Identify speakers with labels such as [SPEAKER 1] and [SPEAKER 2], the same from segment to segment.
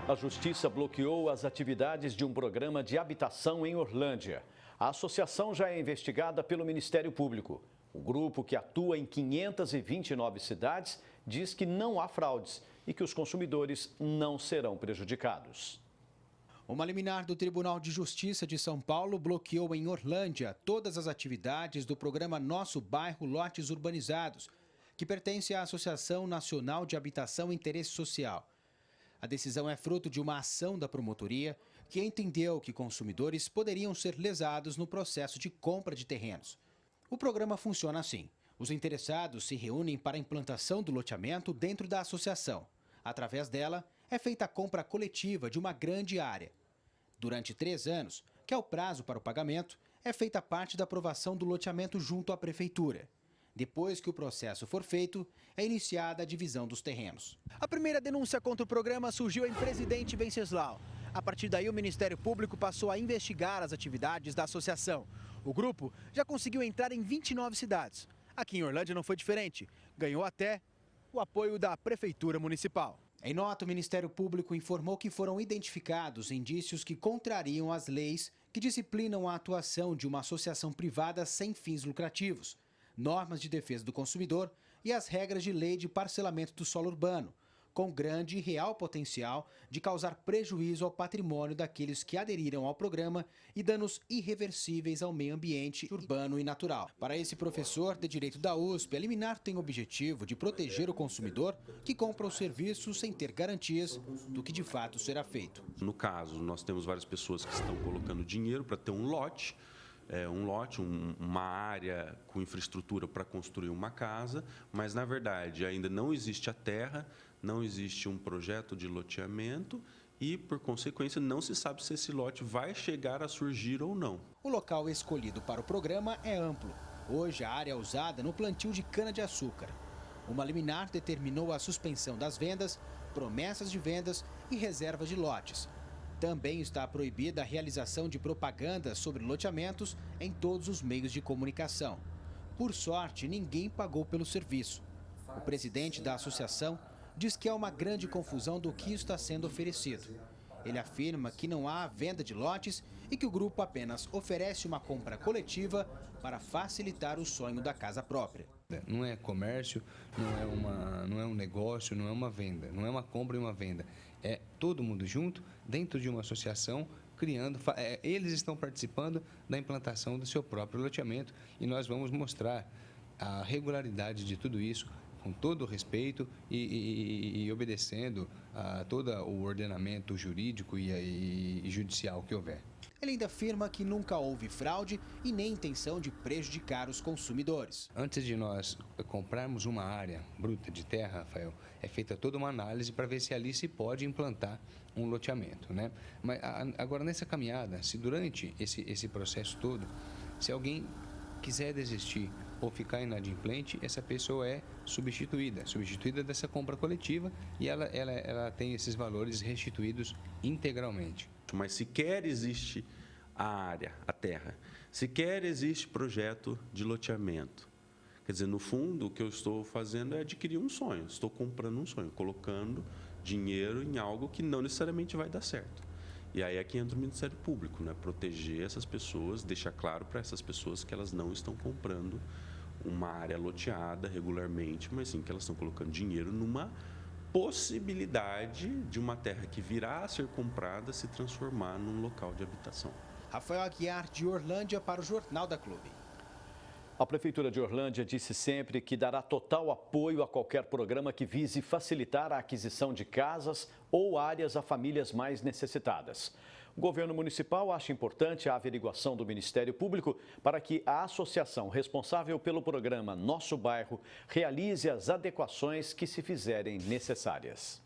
[SPEAKER 1] A Justiça bloqueou as atividades de um programa de habitação em Orlândia. A associação já é investigada pelo Ministério Público. O grupo, que atua em 529 cidades, diz que não há fraudes e que os consumidores não serão prejudicados.
[SPEAKER 2] Uma liminar do Tribunal de Justiça de São Paulo bloqueou em Orlândia todas as atividades do programa Nosso Bairro Lotes Urbanizados, que pertence à Associação Nacional de Habitação e Interesse Social. A decisão é fruto de uma ação da promotoria que entendeu que consumidores poderiam ser lesados no processo de compra de terrenos. O programa funciona assim. Os interessados se reúnem para a implantação do loteamento dentro da associação. Através dela, é feita a compra coletiva de uma grande área. Durante 3 anos, que é o prazo para o pagamento, é feita parte da aprovação do loteamento junto à prefeitura. Depois que o processo for feito, é iniciada a divisão dos terrenos. A primeira denúncia contra o programa surgiu em Presidente Venceslau. A partir daí, o Ministério Público passou a investigar as atividades da associação. O grupo já conseguiu entrar em 29 cidades. Aqui em Orlândia não foi diferente. Ganhou até o apoio da Prefeitura Municipal. Em nota, o Ministério Público informou que foram identificados indícios que contrariam as leis que disciplinam a atuação de uma associação privada sem fins lucrativos, normas de defesa do consumidor e as regras de lei de parcelamento do solo urbano, com grande e real potencial de causar prejuízo ao patrimônio daqueles que aderiram ao programa e danos irreversíveis ao meio ambiente urbano e natural. Para esse professor de Direito da USP, a liminar tem o objetivo de proteger o consumidor que compra os serviços sem ter garantias do que de fato será feito.
[SPEAKER 3] No caso, nós temos várias pessoas que estão colocando dinheiro para ter um lote, uma área com infraestrutura para construir uma casa, mas, na verdade, ainda não existe a terra, não existe um projeto de loteamento e, por consequência, não se sabe se esse lote vai chegar a surgir ou não.
[SPEAKER 2] O local escolhido para o programa é amplo. Hoje, a área é usada no plantio de cana-de-açúcar. Uma liminar determinou a suspensão das vendas, promessas de vendas e reservas de lotes. Também está proibida a realização de propaganda sobre loteamentos em todos os meios de comunicação. Por sorte, ninguém pagou pelo serviço. O presidente da associação diz que há uma grande confusão do que está sendo oferecido. Ele afirma que não há venda de lotes e que o grupo apenas oferece uma compra coletiva para facilitar o sonho da casa própria.
[SPEAKER 4] Não é comércio, não é um negócio, não é uma venda, não é uma compra e uma venda. É todo mundo junto, dentro de uma associação, criando. Eles estão participando da implantação do seu próprio loteamento e nós vamos mostrar a regularidade de tudo isso, com todo o respeito e obedecendo a todo o ordenamento jurídico e judicial que houver.
[SPEAKER 2] Ele ainda afirma que nunca houve fraude e nem intenção de prejudicar os consumidores.
[SPEAKER 4] Antes de nós comprarmos uma área bruta de terra, Rafael, é feita toda uma análise para ver se ali se pode implantar um loteamento, né? Mas agora, nessa caminhada, se durante esse processo todo, se alguém quiser desistir ou ficar inadimplente, essa pessoa é substituída dessa compra coletiva e ela tem esses valores restituídos integralmente.
[SPEAKER 3] Mas sequer existe a área, a terra, sequer existe projeto de loteamento. Quer dizer, no fundo, o que eu estou fazendo é adquirir um sonho, estou comprando um sonho, colocando dinheiro em algo que não necessariamente vai dar certo. E aí é que entra o Ministério Público, né? Proteger essas pessoas, deixar claro para essas pessoas que elas não estão comprando uma área loteada regularmente, mas sim que elas estão colocando dinheiro numa possibilidade de uma terra que virá a ser comprada se transformar num local de habitação.
[SPEAKER 2] Rafael Aguiar, de Orlândia, para o Jornal da Clube.
[SPEAKER 1] A Prefeitura de Orlândia disse sempre que dará total apoio a qualquer programa que vise facilitar a aquisição de casas ou áreas a famílias mais necessitadas. O governo municipal acha importante a averiguação do Ministério Público para que a associação responsável pelo programa Nosso Bairro realize as adequações que se fizerem necessárias.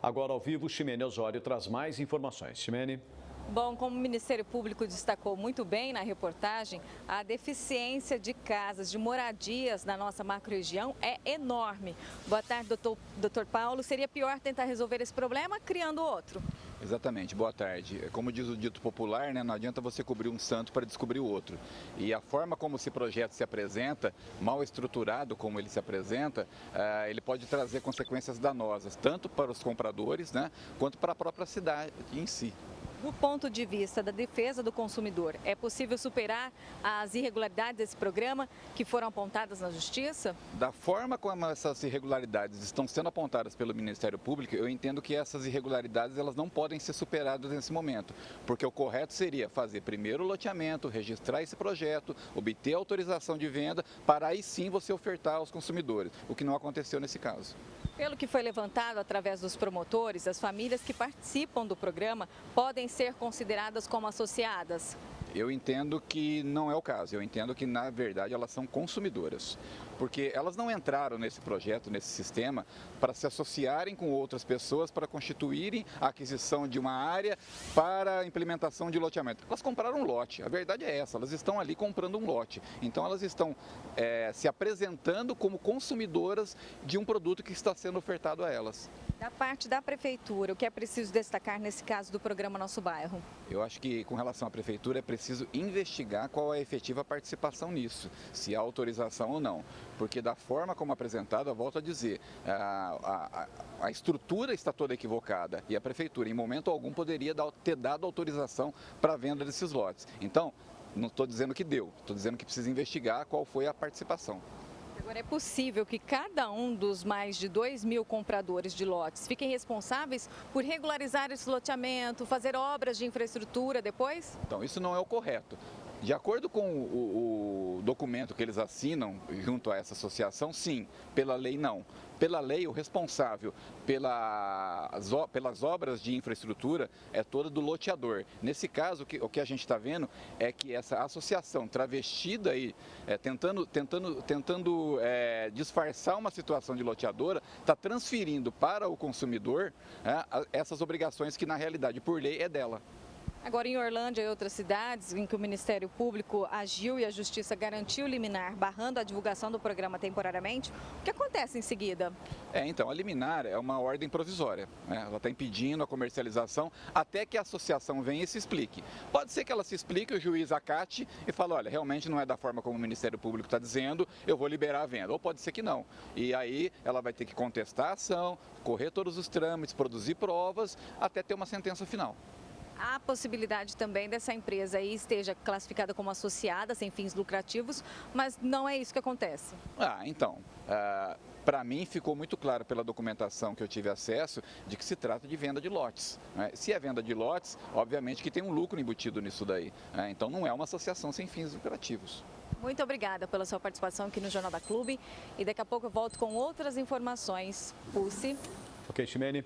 [SPEAKER 1] Agora, ao vivo, Ximene Osório traz mais informações. Ximene.
[SPEAKER 5] Bom, como o Ministério Público destacou muito bem na reportagem, a deficiência de casas, de moradias na nossa macro-região é enorme. Boa tarde, doutor Paulo. Seria pior tentar resolver esse problema criando outro?
[SPEAKER 6] Exatamente, boa tarde. Como diz o dito popular, né, não adianta você cobrir um santo para descobrir o outro. E a forma como esse projeto se apresenta, mal estruturado como ele se apresenta, ele pode trazer consequências danosas, tanto para os compradores, né, quanto para a própria cidade em si.
[SPEAKER 5] Do ponto de vista da defesa do consumidor, é possível superar as irregularidades desse programa que foram apontadas na Justiça?
[SPEAKER 6] Da forma como essas irregularidades estão sendo apontadas pelo Ministério Público, eu entendo que essas irregularidades elas não podem ser superadas nesse momento, porque o correto seria fazer primeiro o loteamento, registrar esse projeto, obter autorização de venda, para aí sim você ofertar aos consumidores, o que não aconteceu nesse caso.
[SPEAKER 5] Pelo que foi levantado através dos promotores, as famílias que participam do programa podem ser consideradas como associadas.
[SPEAKER 6] Eu entendo que não é o caso, eu entendo que na verdade elas são consumidoras, porque elas não entraram nesse projeto, nesse sistema, para se associarem com outras pessoas, para constituírem a aquisição de uma área para a implementação de loteamento. Elas compraram um lote, a verdade é essa, elas estão ali comprando um lote, então elas estão se apresentando como consumidoras de um produto que está sendo ofertado a elas.
[SPEAKER 5] Da parte da Prefeitura, o que é preciso destacar nesse caso do programa Nosso Bairro?
[SPEAKER 6] Eu acho que com relação à Prefeitura é preciso investigar qual é a efetiva participação nisso, se há autorização ou não. Porque da forma como apresentada, volto a dizer, a estrutura está toda equivocada e a Prefeitura em momento algum poderia ter dado autorização para a venda desses lotes. Então, não estou dizendo que deu, estou dizendo que precisa investigar qual foi a participação.
[SPEAKER 5] Agora, é possível que cada um dos mais de 2.000 compradores de lotes fiquem responsáveis por regularizar esse loteamento, fazer obras de infraestrutura depois?
[SPEAKER 6] Então, isso não é o correto. De acordo com o documento que eles assinam junto a essa associação, sim. Pela lei, não. Pela lei, o responsável pelas obras de infraestrutura é todo do loteador. Nesse caso, o que a gente está vendo é que essa associação travestida aí, tentando disfarçar uma situação de loteadora, está transferindo para o consumidor essas obrigações que, na realidade, por lei, é dela.
[SPEAKER 5] Agora, em Orlândia e outras cidades em que o Ministério Público agiu e a Justiça garantiu liminar, barrando a divulgação do programa temporariamente, o que acontece em seguida?
[SPEAKER 6] Então, a liminar é uma ordem provisória, né? Ela está impedindo a comercialização até que a associação venha e se explique. Pode ser que ela se explique, o juiz acate e fale, olha, realmente não é da forma como o Ministério Público está dizendo, eu vou liberar a venda. Ou pode ser que não. E aí ela vai ter que contestar a ação, correr todos os trâmites, produzir provas, até ter uma sentença final.
[SPEAKER 5] Há possibilidade também dessa empresa aí esteja classificada como associada, sem fins lucrativos, mas não é isso que acontece.
[SPEAKER 6] Para mim ficou muito claro pela documentação que eu tive acesso de que se trata de venda de lotes, né? Se é venda de lotes, obviamente que tem um lucro embutido nisso daí, né? Então não é uma associação sem fins lucrativos.
[SPEAKER 5] Muito obrigada pela sua participação aqui no Jornal da Clube e daqui a pouco eu volto com outras informações. Pulse.
[SPEAKER 1] Ok, Ximene.